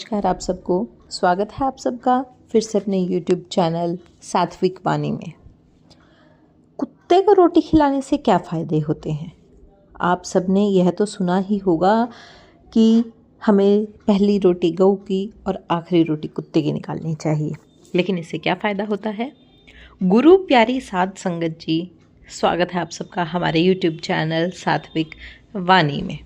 नमस्कार आप सबको। स्वागत है आप सबका फिर से अपने YouTube चैनल सात्विक वाणी में। कुत्ते को रोटी खिलाने से क्या फ़ायदे होते हैं? आप सबने यह तो सुना ही होगा कि हमें पहली रोटी गऊ की और आखिरी रोटी कुत्ते की निकालनी चाहिए, लेकिन इससे क्या फ़ायदा होता है? गुरु प्यारी साध संगत जी, स्वागत है आप सबका हमारे YouTube चैनल सात्विक वाणी में।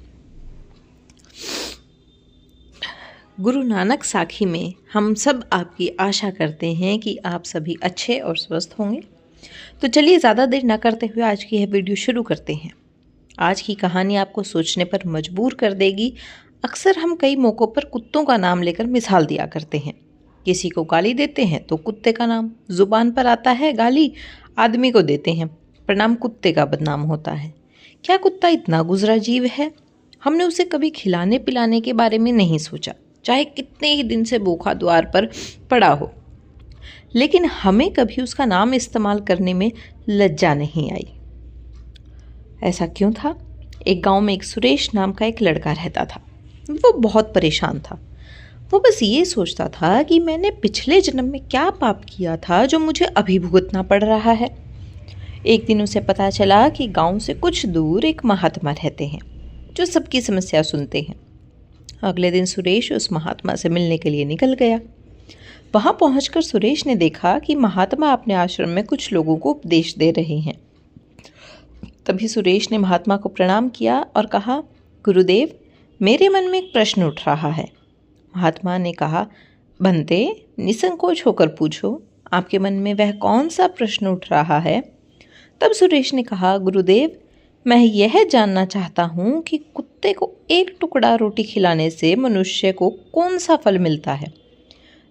गुरु नानक साखी में हम सब आपकी आशा करते हैं कि आप सभी अच्छे और स्वस्थ होंगे। तो चलिए ज़्यादा देर न करते हुए आज की यह वीडियो शुरू करते हैं। आज की कहानी आपको सोचने पर मजबूर कर देगी। अक्सर हम कई मौक़ों पर कुत्तों का नाम लेकर मिसाल दिया करते हैं। किसी को गाली देते हैं तो कुत्ते का नाम ज़ुबान पर आता है, गाली आदमी को देते हैं, प्रणाम कुत्ते का बदनाम होता है। क्या कुत्ता इतना गुजरा जीव है? हमने उसे कभी खिलाने पिलाने के बारे में नहीं सोचा, चाहे कितने ही दिन से भूखा द्वार पर पड़ा हो, लेकिन हमें कभी उसका नाम इस्तेमाल करने में लज्जा नहीं आई। ऐसा क्यों था? एक गांव में एक सुरेश नाम का एक लड़का रहता था। वो बहुत परेशान था। वो बस ये सोचता था कि मैंने पिछले जन्म में क्या पाप किया था जो मुझे अभी भुगतना पड़ रहा है। एक दिन उसे पता चला कि गांव से कुछ दूर एक महात्मा रहते हैं जो सबकी समस्या सुनते हैं। अगले दिन सुरेश उस महात्मा से मिलने के लिए निकल गया। वहां पहुंचकर सुरेश ने देखा कि महात्मा अपने आश्रम में कुछ लोगों को उपदेश दे रहे हैं। तभी सुरेश ने महात्मा को प्रणाम किया और कहा, गुरुदेव, मेरे मन में एक प्रश्न उठ रहा है। महात्मा ने कहा, बंदे, निसंकोच होकर पूछो, आपके मन में वह कौन सा प्रश्न उठ रहा है? तब सुरेश ने कहा, गुरुदेव, मैं यह जानना चाहता हूँ कि कुत्ते को एक टुकड़ा रोटी खिलाने से मनुष्य को कौन सा फल मिलता है।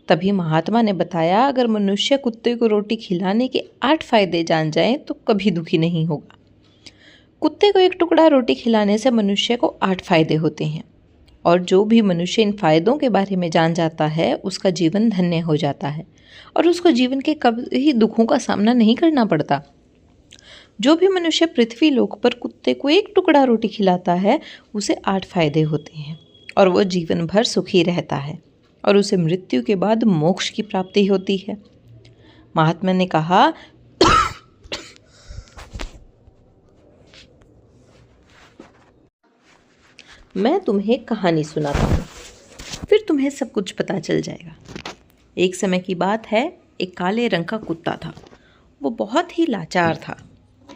तभी महात्मा ने बताया, अगर मनुष्य कुत्ते को रोटी खिलाने के 8 फायदे जान जाए तो कभी दुखी नहीं होगा। कुत्ते को एक टुकड़ा रोटी खिलाने से मनुष्य को 8 फायदे होते हैं, और जो भी मनुष्य इन फायदों के बारे में जान जाता है उसका जीवन धन्य हो जाता है और उसको जीवन के कभी दुखों का सामना नहीं करना पड़ता। जो भी मनुष्य पृथ्वी लोक पर कुत्ते को एक टुकड़ा रोटी खिलाता है उसे 8 फायदे होते हैं और वो जीवन भर सुखी रहता है और उसे मृत्यु के बाद मोक्ष की प्राप्ति होती है। महात्मा ने कहा, मैं तुम्हें कहानी सुनाता हूँ, फिर तुम्हें सब कुछ पता चल जाएगा। एक समय की बात है, एक काले रंग का कुत्ता था। वो बहुत ही लाचार था।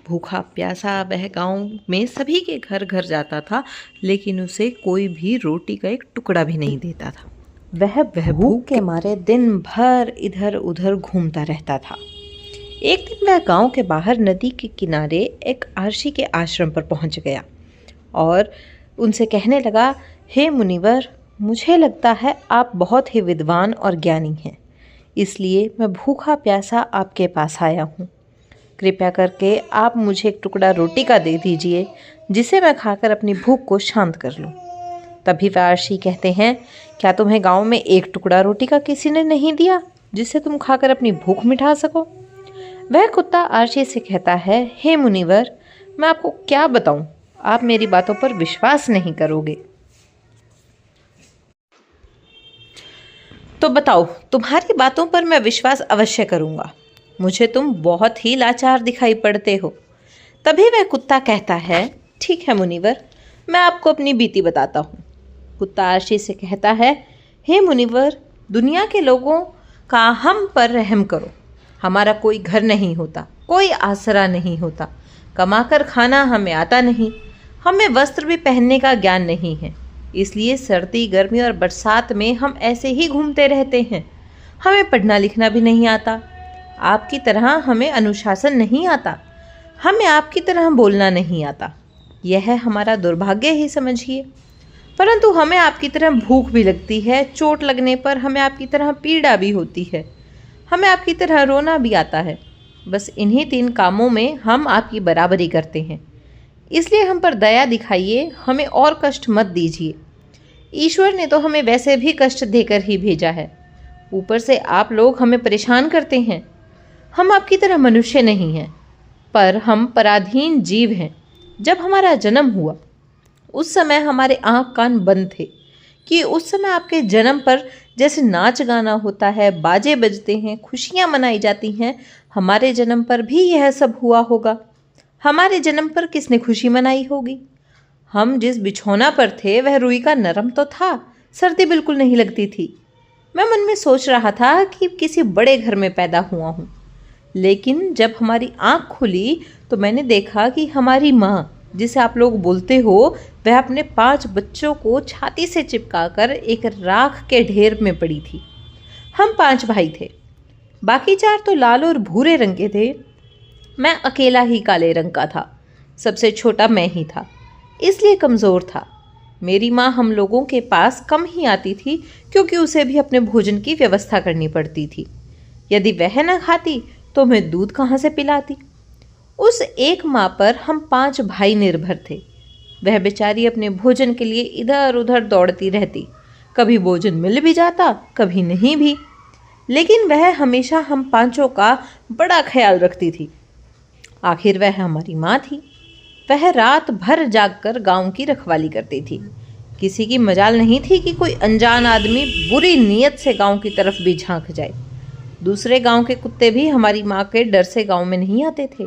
भूखा प्यासा वह गांव में सभी के घर घर जाता था, लेकिन उसे कोई भी रोटी का एक टुकड़ा भी नहीं देता था। वह भूख के मारे दिन भर इधर उधर घूमता रहता था। एक दिन वह गांव के बाहर नदी के किनारे एक आर्षी के आश्रम पर पहुंच गया और उनसे कहने लगा, हे मुनिवर, मुझे लगता है आप बहुत ही विद्वान और ज्ञानी हैं, इसलिए मैं भूखा प्यासा आपके पास आया हूँ। कृपया करके आप मुझे एक टुकड़ा रोटी का दे दीजिए, जिसे मैं खाकर अपनी भूख को शांत कर लूं। तभी वह आर्षी कहते हैं, क्या तुम्हें गांव में एक टुकड़ा रोटी का किसी ने नहीं दिया जिसे तुम खाकर अपनी भूख मिटा सको? वह कुत्ता आर्षी से कहता है, हे मुनिवर, मैं आपको क्या बताऊं, आप मेरी बातों पर विश्वास नहीं करोगे। तो बताओ, तुम्हारी बातों पर मैं विश्वास अवश्य करूंगा। मुझे तुम बहुत ही लाचार दिखाई पड़ते हो। तभी वह कुत्ता कहता है, ठीक है मुनिवर, मैं आपको अपनी बीती बताता हूँ। कुत्ता आर्षी से कहता है, हे मुनिवर, दुनिया के लोगों का हम पर रहम करो। हमारा कोई घर नहीं होता, कोई आसरा नहीं होता, कमाकर खाना हमें आता नहीं, हमें वस्त्र भी पहनने का ज्ञान नहीं है, इसलिए सर्दी गर्मी और बरसात में हम ऐसे ही घूमते रहते हैं। हमें पढ़ना लिखना भी नहीं आता, आपकी तरह हमें अनुशासन नहीं आता, हमें आपकी तरह बोलना नहीं आता। यह है हमारा दुर्भाग्य ही समझिए। परंतु हमें आपकी तरह भूख भी लगती है, चोट लगने पर हमें आपकी तरह पीड़ा भी होती है, हमें आपकी तरह रोना भी आता है। बस इन्हीं 3 कामों में हम आपकी बराबरी करते हैं, इसलिए हम पर दया दिखाइए, हमें और कष्ट मत दीजिए। ईश्वर ने तो हमें वैसे भी कष्ट देकर ही भेजा है, ऊपर से आप लोग हमें परेशान करते हैं। हम आपकी तरह मनुष्य नहीं हैं, पर हम पराधीन जीव हैं। जब हमारा जन्म हुआ उस समय हमारे आँख कान बंद थे, कि उस समय आपके जन्म पर जैसे नाच गाना होता है, बाजे बजते हैं, खुशियाँ मनाई जाती हैं, हमारे जन्म पर भी यह सब हुआ होगा। हमारे जन्म पर किसने खुशी मनाई होगी? हम जिस बिछौना पर थे वह रुई का नरम तो था, सर्दी बिल्कुल नहीं लगती थी। मैं मन में सोच रहा था कि किसी बड़े घर में पैदा हुआ हूँ। लेकिन जब हमारी आँख खुली तो मैंने देखा कि हमारी माँ, जिसे आप लोग बोलते हो, वह अपने 5 बच्चों को छाती से चिपकाकर एक राख के ढेर में पड़ी थी। हम 5 भाई थे, बाकी 4 तो लाल और भूरे रंग के थे। मैं अकेला ही काले रंग का था। सबसे छोटा मैं ही था, इसलिए कमज़ोर था। मेरी माँ हम लोगों के पास कम ही आती थी, क्योंकि उसे भी अपने भोजन की व्यवस्था करनी पड़ती थी। यदि वह न खाती तो मैं दूध कहाँ से पिलाती? उस एक माँ पर हम 5 भाई निर्भर थे। वह बेचारी अपने भोजन के लिए इधर उधर दौड़ती रहती। कभी भोजन मिल भी जाता, कभी नहीं भी, लेकिन वह हमेशा हम 5 का बड़ा ख्याल रखती थी। आखिर वह हमारी माँ थी। वह रात भर जागकर गांव की रखवाली करती थी। किसी की मजाल नहीं थी कि कोई अनजान आदमी बुरी नीयत से गांव की तरफ भी झांक जाए। दूसरे गांव के कुत्ते भी हमारी माँ के डर से गांव में नहीं आते थे।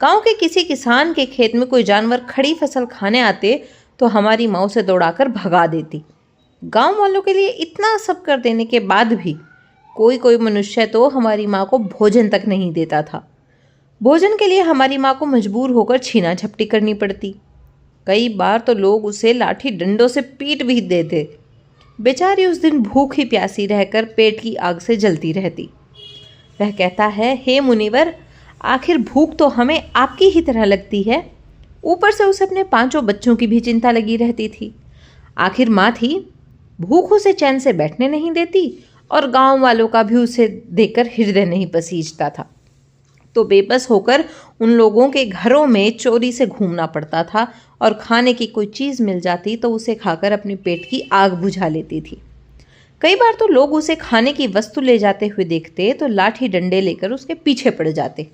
गांव के किसी किसान के खेत में कोई जानवर खड़ी फसल खाने आते तो हमारी माँ उसे दौड़ाकर भगा देती। गांव वालों के लिए इतना सब कर देने के बाद भी कोई कोई मनुष्य तो हमारी माँ को भोजन तक नहीं देता था। भोजन के लिए हमारी माँ को मजबूर होकर छीना झपटी करनी पड़ती। कई बार तो लोग उसे लाठी डंडों से पीट भी देते। बेचारी उस दिन भूखी प्यासी रहकर पेट की आग से जलती रहती। वह कहता है, हे मुनिवर, आखिर भूख तो हमें आपकी ही तरह लगती है। ऊपर से उसे अपने 5 बच्चों की भी चिंता लगी रहती थी। आखिर माँ थी, भूख उसे चैन से बैठने नहीं देती और गांव वालों का भी उसे देखकर हृदय नहीं पसीजता था। तो बेबस होकर उन लोगों के घरों में चोरी से घूमना पड़ता था और खाने की कोई चीज़ मिल जाती तो उसे खाकर अपने पेट की आग बुझा लेती थी। कई बार तो लोग उसे खाने की वस्तु ले जाते हुए देखते तो लाठी डंडे लेकर उसके पीछे पड़ जाते।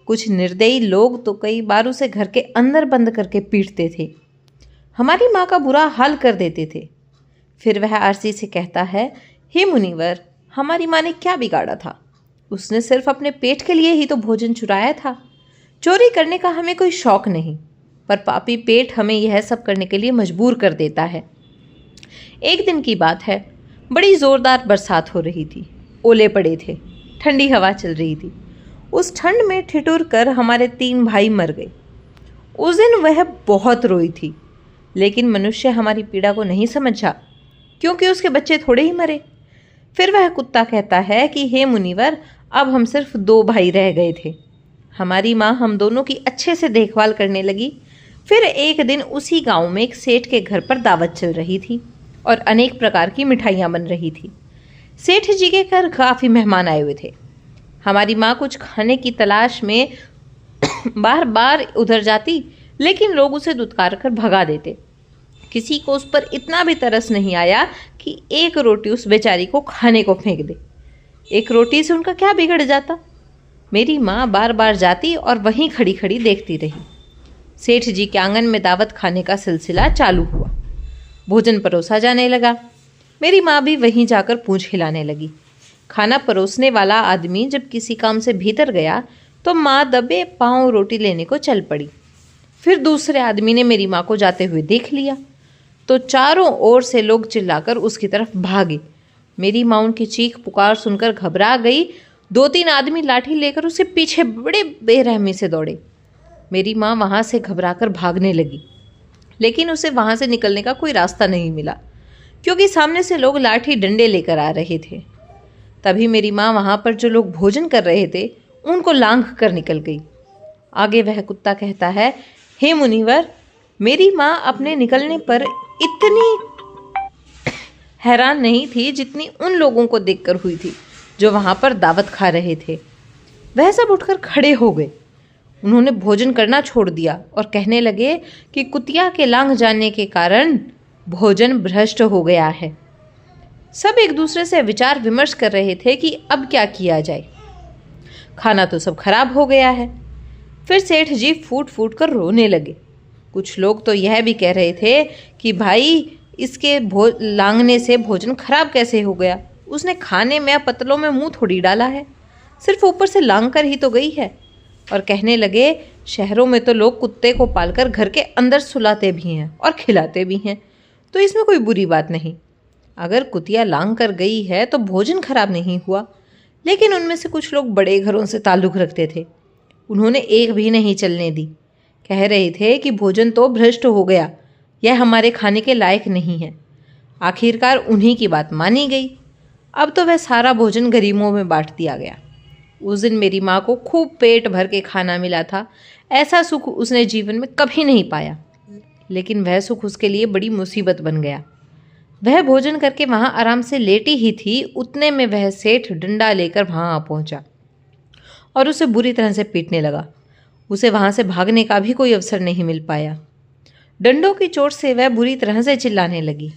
कुछ निर्दयी लोग तो कई बार उसे घर के अंदर बंद करके पीटते थे। हमारी माँ का बुरा हाल कर देते थे। फिर वह आरसी से कहता है, हे मुनिवर, हमारी माँ ने क्या बिगाड़ा था? उसने सिर्फ अपने पेट के लिए ही तो भोजन चुराया था। चोरी करने का हमें कोई शौक नहीं, पर पापी पेट हमें यह सब करने के लिए मजबूर कर देता है। एक दिन की बात है, बड़ी जोरदार बरसात हो रही थी। ओले पड़े थे, ठंडी हवा चल रही थी। उस ठंड में ठिठुर कर हमारे 3 भाई मर गए। उस दिन वह बहुत रोई थी, लेकिन मनुष्य हमारी पीड़ा को नहीं समझा, क्योंकि उसके बच्चे थोड़े ही मरे। फिर वह कुत्ता कहता है कि हे मुनिवर, अब हम सिर्फ 2 भाई रह गए थे। हमारी माँ हम दोनों की अच्छे से देखभाल करने लगी। फिर एक दिन उसी गांव में एक सेठ के घर पर दावत चल रही थी और अनेक प्रकार की मिठाइयाँ बन रही थी। सेठ जी के घर काफ़ी मेहमान आए हुए थे। हमारी माँ कुछ खाने की तलाश में बार बार उधर जाती, लेकिन लोग उसे दुत्कार कर भगा देते। किसी को उस पर इतना भी तरस नहीं आया कि एक रोटी उस बेचारी को खाने को फेंक दे। एक रोटी से उनका क्या बिगड़ जाता? मेरी माँ बार बार जाती और वहीं खड़ी खड़ी देखती रही। सेठ जी के आंगन में दावत खाने का सिलसिला चालू हुआ। भोजन परोसा जाने लगा। मेरी माँ भी वहीं जाकर पूंछ हिलाने लगी। खाना परोसने वाला आदमी जब किसी काम से भीतर गया तो माँ दबे पाँव रोटी लेने को चल पड़ी। फिर दूसरे आदमी ने मेरी माँ को जाते हुए देख लिया तो चारों ओर से लोग चिल्लाकर उसकी तरफ भागे। मेरी माँ उनकी चीख पुकार सुनकर घबरा गई। 2-3 आदमी लाठी लेकर उसके पीछे बड़े बेरहमी से दौड़े। मेरी माँ वहाँ से घबराकर भागने लगी, लेकिन उसे वहाँ से निकलने का कोई रास्ता नहीं मिला, क्योंकि सामने से लोग लाठी डंडे लेकर आ रहे थे। तभी मेरी माँ वहाँ पर जो लोग भोजन कर रहे थे उनको लांघ कर निकल गई। आगे वह कुत्ता कहता है, हे मुनिवर, मेरी माँ अपने निकलने पर इतनी हैरान नहीं थी जितनी उन लोगों को देखकर हुई थी जो वहाँ पर दावत खा रहे थे। वह सब उठकर खड़े हो गए। उन्होंने भोजन करना छोड़ दिया और कहने लगे कि कुतिया के लांघ जाने के कारण भोजन भ्रष्ट हो गया है। सब एक दूसरे से विचार विमर्श कर रहे थे कि अब क्या किया जाए। खाना तो सब खराब हो गया है। फिर सेठ जी फूट फूट कर रोने लगे। कुछ लोग तो यह भी कह रहे थे कि भाई, इसके लांघने से भोजन खराब कैसे हो गया? उसने खाने में या पतलों में मुंह थोड़ी डाला है, सिर्फ ऊपर से लांघ कर ही तो गई है। और कहने लगे, शहरों में तो लोग कुत्ते को पालकर घर के अंदर सुलाते भी हैं और खिलाते भी हैं, तो इसमें कोई बुरी बात नहीं। अगर कुतिया लांघ कर गई है तो भोजन खराब नहीं हुआ। लेकिन उनमें से कुछ लोग बड़े घरों से ताल्लुक़ रखते थे, उन्होंने एक भी नहीं चलने दी। कह रहे थे कि भोजन तो भ्रष्ट हो गया, यह हमारे खाने के लायक नहीं है। आखिरकार उन्हीं की बात मानी गई। अब तो वह सारा भोजन गरीबों में बांट दिया गया। उस दिन मेरी माँ को खूब पेट भर के खाना मिला था। ऐसा सुख उसने जीवन में कभी नहीं पाया, लेकिन वह सुख उसके लिए बड़ी मुसीबत बन गया। वह भोजन करके वहाँ आराम से लेटी ही थी, उतने में वह सेठ डंडा लेकर वहाँ आ पहुँचा और उसे बुरी तरह से पीटने लगा। उसे वहाँ से भागने का भी कोई अवसर नहीं मिल पाया। डंडों की चोट से वह बुरी तरह से चिल्लाने लगी।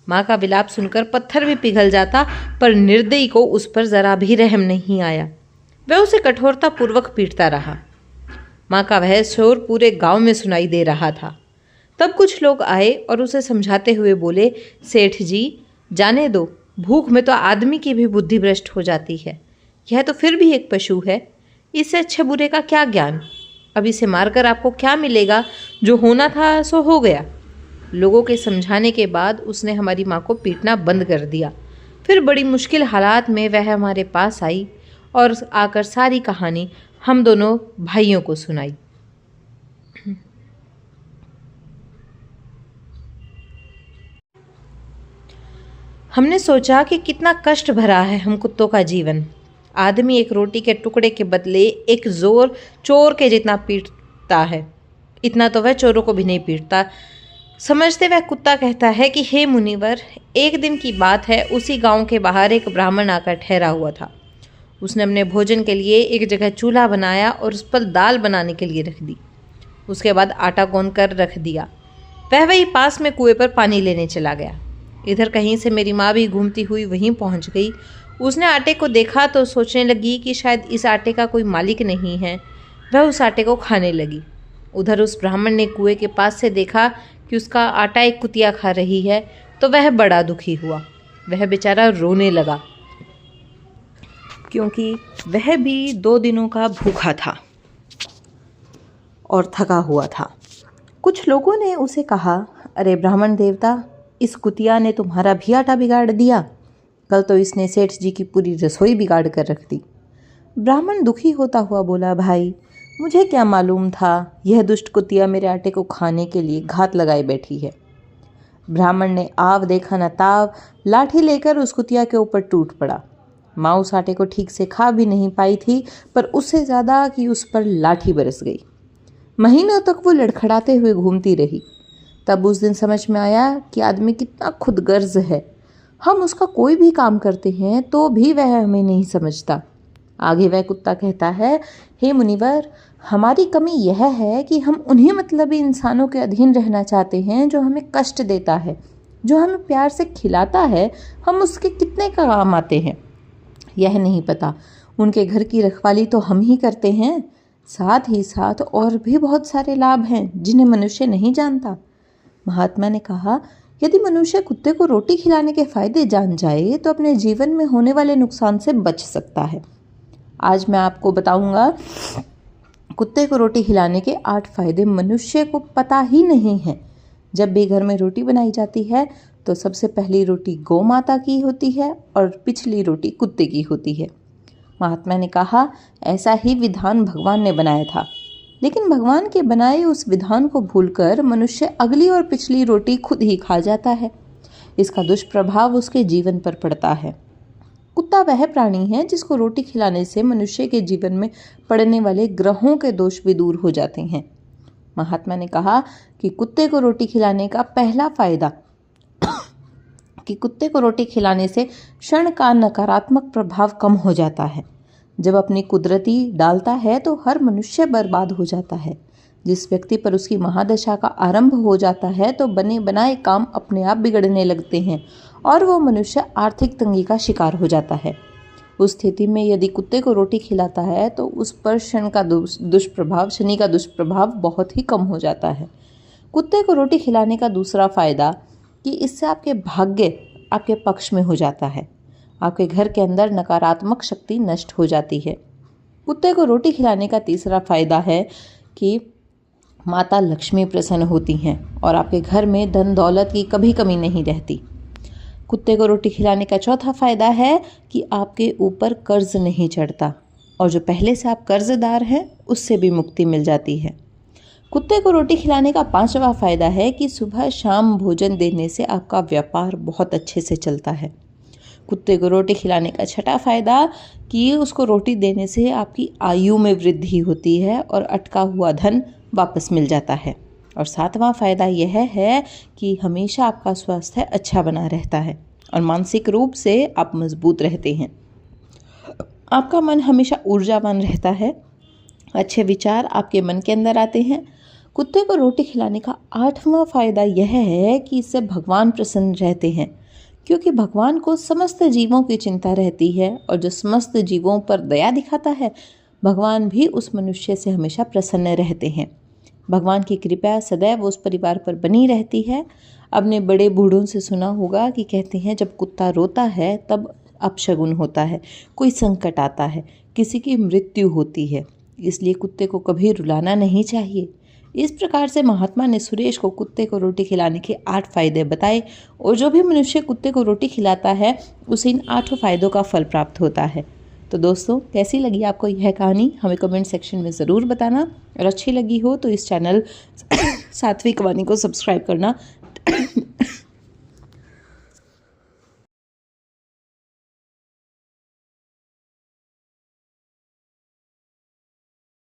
माँ का विलाप सुनकर पत्थर भी पिघल जाता, पर निर्दयी को उस पर जरा भी रहम नहीं आया। वह उसे कठोरतापूर्वक पीटता रहा। माँ का वह शोर पूरे गांव में सुनाई दे रहा था। तब कुछ लोग आए और उसे समझाते हुए बोले, सेठ जी जाने दो, भूख में तो आदमी की भी बुद्धि भ्रष्ट हो जाती है। यह तो फिर भी एक पशु है, इससे अच्छे बुरे का क्या ज्ञान। अब इसे मारकर आपको क्या मिलेगा? जो होना था सो हो गया। लोगों के समझाने के बाद उसने हमारी माँ को पीटना बंद कर दिया। फिर बड़ी मुश्किल हालात में वह हमारे पास आई और आकर सारी कहानी हम दोनों भाइयों को सुनाई। हमने सोचा कि कितना कष्ट भरा है हम कुत्तों का जीवन। आदमी एक रोटी के टुकड़े के बदले एक चोर के जितना पीटता है, इतना तो वह चोरों को भी नहीं पीटता। समझते वह कुत्ता कहता है कि हे मुनिवर, एक दिन की बात है, उसी गांव के बाहर एक ब्राह्मण आकर ठहरा हुआ था। उसने अपने भोजन के लिए एक जगह चूल्हा बनाया और उस पर दाल बनाने के लिए रख दी। उसके बाद आटा गूंद कर रख दिया। वह वही पास में कुएं पर पानी लेने चला गया। इधर कहीं से मेरी माँ भी घूमती हुई वहीं पहुँच गई। उसने आटे को देखा तो सोचने लगी कि शायद इस आटे का कोई मालिक नहीं है। वह उस आटे को खाने लगी। उधर उस ब्राह्मण ने कुएं के पास से देखा कि उसका आटा एक कुतिया खा रही है, तो वह बड़ा दुखी हुआ। वह बेचारा रोने लगा, क्योंकि वह भी 2 दिनों का भूखा था और थका हुआ था। कुछ लोगों ने उसे कहा, अरे ब्राह्मण देवता, इस कुतिया ने तुम्हारा भी आटा बिगाड़ दिया। कल तो इसने सेठ जी की पूरी रसोई बिगाड़ कर रख दी। ब्राह्मण दुखी होता हुआ बोला, भाई मुझे क्या मालूम था, यह दुष्ट कुतिया मेरे आटे को खाने के लिए घात लगाए बैठी है। ब्राह्मण ने आव देखा न ताव, लाठी लेकर उस कुतिया के ऊपर टूट पड़ा। माँ उस आटे को ठीक से खा भी नहीं पाई थी, पर उससे ज़्यादा कि उस पर लाठी बरस गई। महीनों तक वो लड़खड़ाते हुए घूमती रही। तब उस दिन समझ में आया कि आदमी कितना खुदगर्ज है। हम उसका कोई भी काम करते हैं तो भी वह हमें नहीं समझता। आगे वह कुत्ता कहता है, हे मुनिवर, हमारी कमी यह है कि हम उन्हीं मतलबी इंसानों के अधीन रहना चाहते हैं जो हमें कष्ट देता है। जो हमें प्यार से खिलाता है, हम उसके कितने काम आते हैं यह नहीं पता। उनके घर की रखवाली तो हम ही करते हैं। साथ ही साथ और भी बहुत सारे लाभ हैं जिन्हें मनुष्य नहीं जानता। महात्मा ने कहा, यदि मनुष्य कुत्ते को रोटी खिलाने के फायदे जान जाए तो अपने जीवन में होने वाले नुकसान से बच सकता है। आज मैं आपको बताऊंगा कुत्ते को रोटी खिलाने के 8 फायदे मनुष्य को पता ही नहीं है। जब भी घर में रोटी बनाई जाती है तो सबसे पहली रोटी गौ माता की होती है और पिछली रोटी कुत्ते की होती है। महात्मा ने कहा, ऐसा ही विधान भगवान ने बनाया था, लेकिन भगवान के बनाए उस विधान को भूलकर मनुष्य अगली और पिछली रोटी खुद ही खा जाता है। इसका दुष्प्रभाव उसके जीवन पर पड़ता है। कुत्ता वह प्राणी है जिसको रोटी खिलाने से मनुष्य के जीवन में पड़ने वाले ग्रहों के दोष भी दूर हो जाते हैं। महात्मा ने कहा कि कुत्ते को रोटी खिलाने का पहला फायदा कि कुत्ते को रोटी खिलाने से क्षण का नकारात्मक प्रभाव कम हो जाता है। जब अपनी कुदरती डालता है तो हर मनुष्य बर्बाद हो जाता है। जिस व्यक्ति पर उसकी महादशा का आरंभ हो जाता है तो बने बनाए काम अपने आप बिगड़ने लगते हैं और वो मनुष्य आर्थिक तंगी का शिकार हो जाता है। उस स्थिति में यदि कुत्ते को रोटी खिलाता है तो उस पर शनि का दुष्प्रभाव बहुत ही कम हो जाता है। कुत्ते को रोटी खिलाने का दूसरा फायदा कि इससे आपके भाग्य आपके पक्ष में हो जाता है, आपके घर के अंदर नकारात्मक शक्ति नष्ट हो जाती है। कुत्ते को रोटी खिलाने का तीसरा फायदा है कि माता लक्ष्मी प्रसन्न होती हैं और आपके घर में धन दौलत की कभी कमी नहीं रहती। कुत्ते को रोटी खिलाने का चौथा फायदा है कि आपके ऊपर कर्ज नहीं चढ़ता और जो पहले से आप कर्जदार हैं उससे भी मुक्ति मिल जाती है। कुत्ते को रोटी खिलाने का पांचवा फायदा है कि सुबह शाम भोजन देने से आपका व्यापार बहुत अच्छे से चलता है। कुत्ते को रोटी खिलाने का छठा फायदा कि उसको रोटी देने से आपकी आयु में वृद्धि होती है और अटका हुआ धन वापस मिल जाता है। और सातवां फायदा यह है कि हमेशा आपका स्वास्थ्य अच्छा बना रहता है और मानसिक रूप से आप मजबूत रहते हैं। आपका मन हमेशा ऊर्जावान रहता है, अच्छे विचार आपके मन के अंदर आते हैं। कुत्ते को रोटी खिलाने का आठवां फायदा यह है कि इससे भगवान प्रसन्न रहते हैं, क्योंकि भगवान को समस्त जीवों की चिंता रहती है और जो समस्त जीवों पर दया दिखाता है भगवान भी उस मनुष्य से हमेशा प्रसन्न रहते हैं। भगवान की कृपा सदैव उस परिवार पर बनी रहती है। आपने बड़े बूढ़ों से सुना होगा कि कहते हैं जब कुत्ता रोता है तब अपशगुन होता है, कोई संकट आता है, किसी की मृत्यु होती है, इसलिए कुत्ते को कभी रुलाना नहीं चाहिए। इस प्रकार से महात्मा ने सुरेश को कुत्ते को रोटी खिलाने के 8 फायदे बताए और जो भी मनुष्य कुत्ते को रोटी खिलाता है उसे इन 8 फायदों का फल प्राप्त होता है। तो दोस्तों, कैसी लगी आपको यह कहानी हमें कमेंट सेक्शन में ज़रूर बताना और अच्छी लगी हो तो इस चैनल सात्विक वाणी को सब्सक्राइब करना